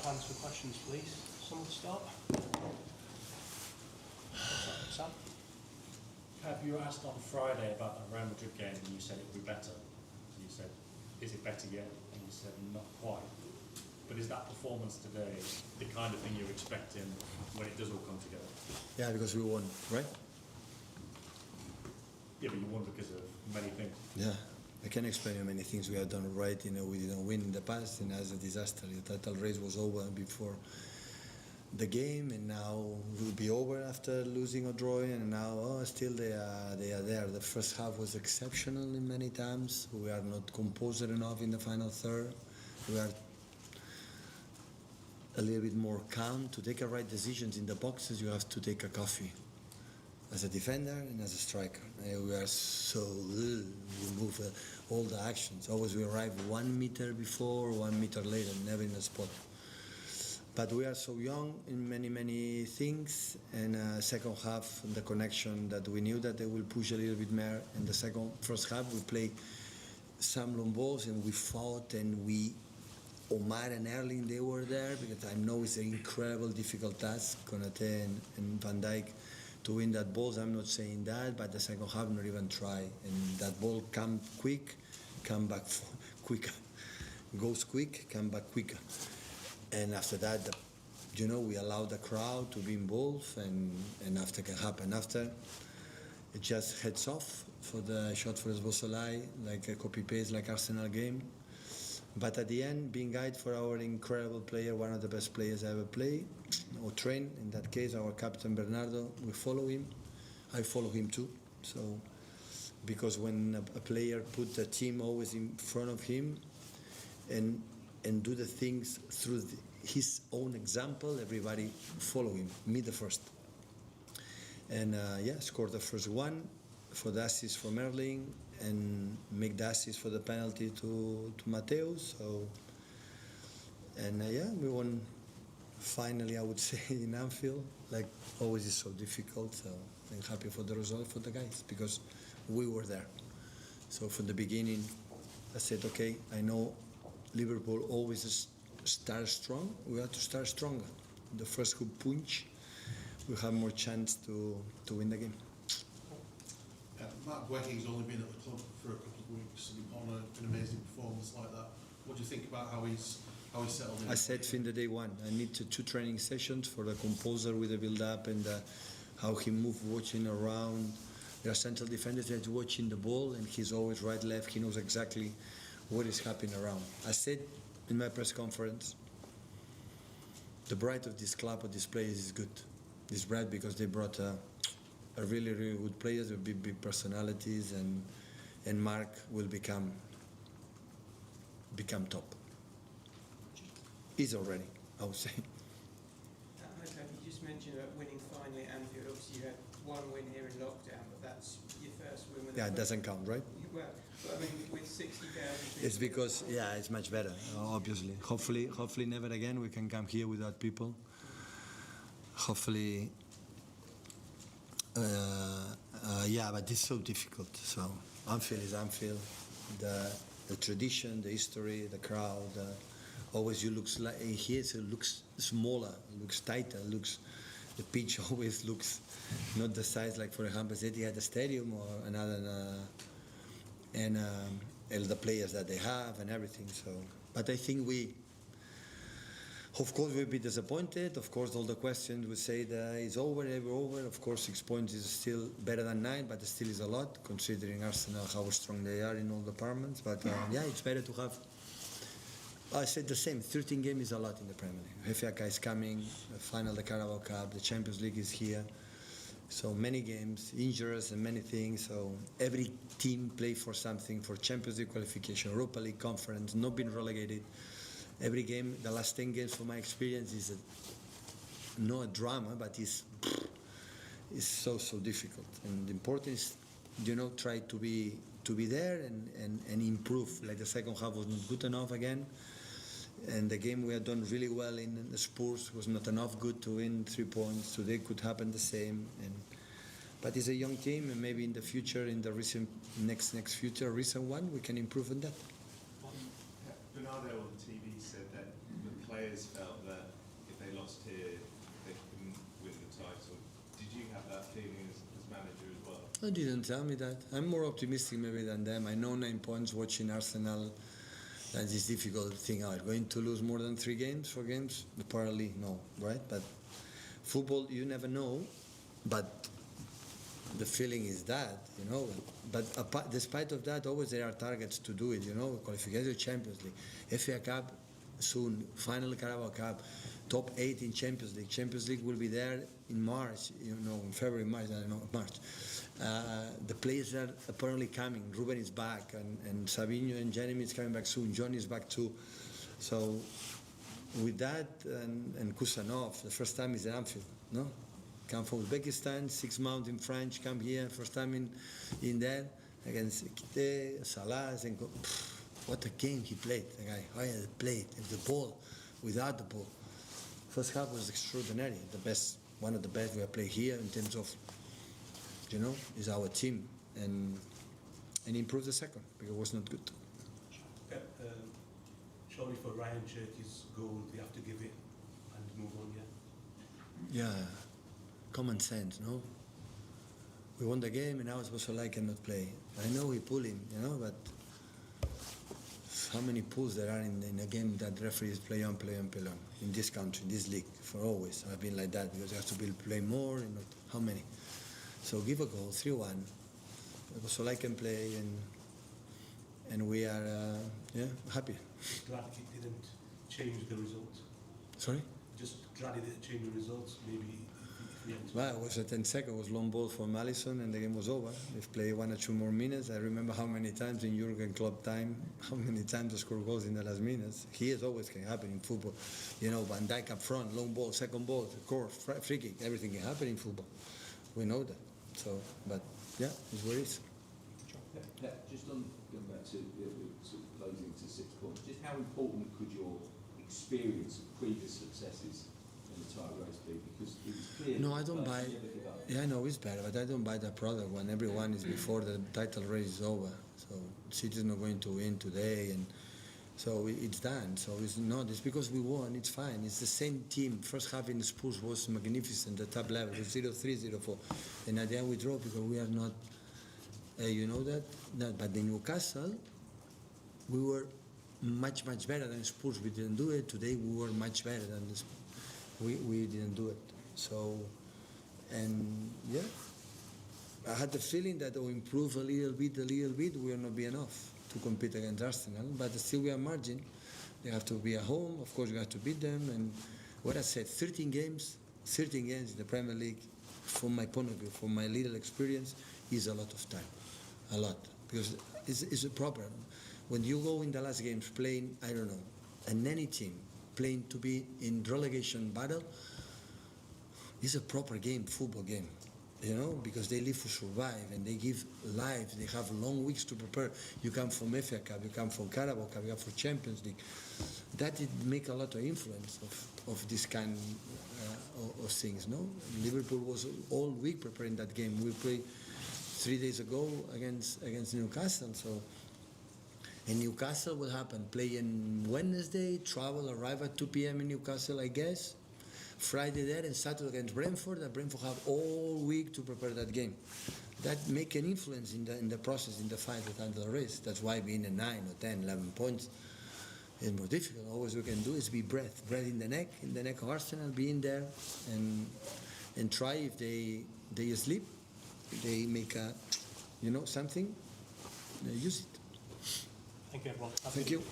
hands for questions, please. Someone start. Sam? Pep, you were asked on Friday about the Real Madrid game and you said it would be better. And you said, is it better yet? And you said, not quite. But is that performance today the kind of thing you're expecting when it does all come together? Yeah, because we won, right? Yeah, but you won because of many things. Yeah, I can explain you many things we have done right. We didn't win in the past, and as a disaster. The title race was over before the game, and now will be over after losing or drawing. And now, still they are there. The first half was exceptional in many times. We are not composed enough in the final third. We are a little bit more calm to take the right decisions in the boxes. You have to take a coffee as a defender and as a striker. We are so we move all the actions. Always we arrive 1 meter before, 1 meter later, never in a spot. But we are so young in many things. And second half, the connection that we knew that they will push a little bit more. In the first half, we play some long balls and we fought and we. Omar and Erling, they were there because I know it's an incredible, difficult task. Konate and Van Dijk to win that balls. I'm not saying that, but the second half not even try. And that ball come quick, come back quicker. Goes quick, come back quicker. And after that, we allow the crowd to be involved, and after can happen. After it just heads off for the shot for Szoboszlai, like a copy paste, like Arsenal game. But at the end, being guided for our incredible player, one of the best players I ever played, or trained, in that case, our captain Bernardo, we follow him. I follow him too. So, because when a player put the team always in front of him and do the things through his own example, everybody follow him, me the first. And scored the first one for the assist from Erling and make the assist for the penalty to Mateus. So, and we won finally, I would say, in Anfield. Like always, is so difficult. So I'm happy for the result for the guys because we were there. So from the beginning, I said, okay, I know Liverpool always starts strong. We have to start stronger. The first good punch, we have more chance to win the game. Mark Guehi's only been at the club for a couple of weeks and on an amazing performance like that. What do you think about how he's settled in? I said from the day one, I need 2 training sessions for the composer with the build-up and how he moves, watching around. There are central defenders that's watching the ball and he's always right, left. He knows exactly what is happening around. I said in my press conference, the bright of this club or this players is good. It's bright because they brought a really, really good players with big personalities, and Mark will become top. He's already, I would say. You just mentioned about winning finally at Anfield. Obviously, you had 1 win here in lockdown, but that's your first win. Yeah, it doesn't count, right? Well, but I mean, with 60,000. It's because it's much better. Obviously, hopefully, never again we can come here without people. Hopefully. But it's so difficult. So Anfield is Anfield. The tradition, the history, the crowd. Always you looks like here. So it looks smaller, looks tighter, the pitch always looks not the size like, for example, Etihad Stadium or another, and the players that they have and everything. So, but I think of course, we'll be disappointed. Of course, all the questions would say that it's over. Of course, 6 points is still better than 9, but it still is a lot, considering Arsenal, how strong they are in all departments. But it's better to have. I said the same. 13 games is a lot in the Premier League. FA Cup is coming, the final, the Carabao Cup, the Champions League is here. So many games, injuries and many things. So every team play for something, for Champions League qualification, Europa League conference, not being relegated. Every game, the last 10 games from my experience is not a drama, but it's so difficult. And the important is, try to be there and improve. Like the second half was not good enough again, and the game we had done really well in the Spurs was not enough good to win 3 points. Today could happen the same. But it's a young team, and maybe in the future, in the next future, recent one, we can improve on that. Bernardo on TV said that the players felt that if they lost here, they couldn't win the title. Did you have that feeling as manager as well? I didn't tell me that. I'm more optimistic maybe than them. I know 9 points watching Arsenal. That is difficult thing out. Going to lose more than 3 games, 4 games? Apparently, no, right? But football, you never know. But the feeling is that, you know. But despite of that, always there are targets to do it, you know. Qualification to Champions League, FA Cup soon, final Carabao Cup, top 8 in Champions League. Champions League will be there in March, you know, in February, March, I don't know, March. The players are apparently coming. Ruben is back, and Savinho and Jeremy is coming back soon. John is back too. So with that and Kusanov, the first time is at Anfield, no? Come from Uzbekistan, 6 months in France, come here, first time in there against Kite, Salah, and what a game he played, the guy. How he played, the ball, without the ball. First half was extraordinary, the best, one of the best we have played here in terms of, you know, is our team, and improved the second because it was not good. Pep, surely for Ryan Cherky's goal, they have to give it and move on, yeah? Yeah, common sense, no? We won the game and now it's also like cannot play. I know we pull him, you know, but how many pulls there are in a game that referees play on in this country, in this league, for always. I've been like that because you have to play more and not how many. So give a goal, 3-1. So I can play and we are happy. Glad it didn't change the result. Sorry? Just glad it didn't change the results, maybe if we had to. Well, it was a 10 seconds, it was long ball from Alisson and the game was over. They've played 1 or 2 more minutes. I remember how many times in Jurgen Klopp time, how many times they score goals in the last minutes. Here always can happen in football. You know, Van Dijk up front, long ball, second ball, score, free kick, everything can happen in football. We know that. So, but yeah, it's what it is. Yeah, just on going back to sort of closing to 6 points, just how important could your experience of previous successes in the title race be? Because it was clear. No, I don't that buy. you never give up. Yeah, I know it's better, but I don't buy that product when everyone is before the title race is over. So City's not going to win today, and so it's done. So it's not. It's because we won. It's fine. It's the same team. First half in Spurs was magnificent. The top level was 0-3, 0-4, and at the end we draw because we are not. You know that. But the Newcastle, we were much better than Spurs. We didn't do it. Today we were much better than the Spurs. We didn't do it. So, and yeah, I had the feeling that we'll improve a little bit, we will not be enough to compete against Arsenal, but still we are margin. They have to be at home, of course you have to beat them, and what I said, 13 games in the Premier League, from my point of view, from my little experience, is a lot of time, a lot, because it's a problem. When you go in the last games playing, I don't know, and any team playing to be in relegation battle, it's a proper game, football game. You know, because they live to survive and they give life. They have long weeks to prepare. You come from FA Cup, you come from Carabao Cup, you come from Champions League. That it make a lot of influence of this kind of things. No, Liverpool was all week preparing that game. We played 3 days ago against Newcastle. So, in Newcastle, what happened? Playing Wednesday, travel, arrive at 2 p.m. in Newcastle, I guess. Friday there and Saturday against Brentford. That Brentford have all week to prepare that game. That make an influence in the process, in the fight under the race. That's why being a 9 or 10, 11 points is more difficult. All we can do is be breath in the neck of Arsenal, being there and try. If they sleep, if they make something, they use it. Thank you, everyone. Thank you.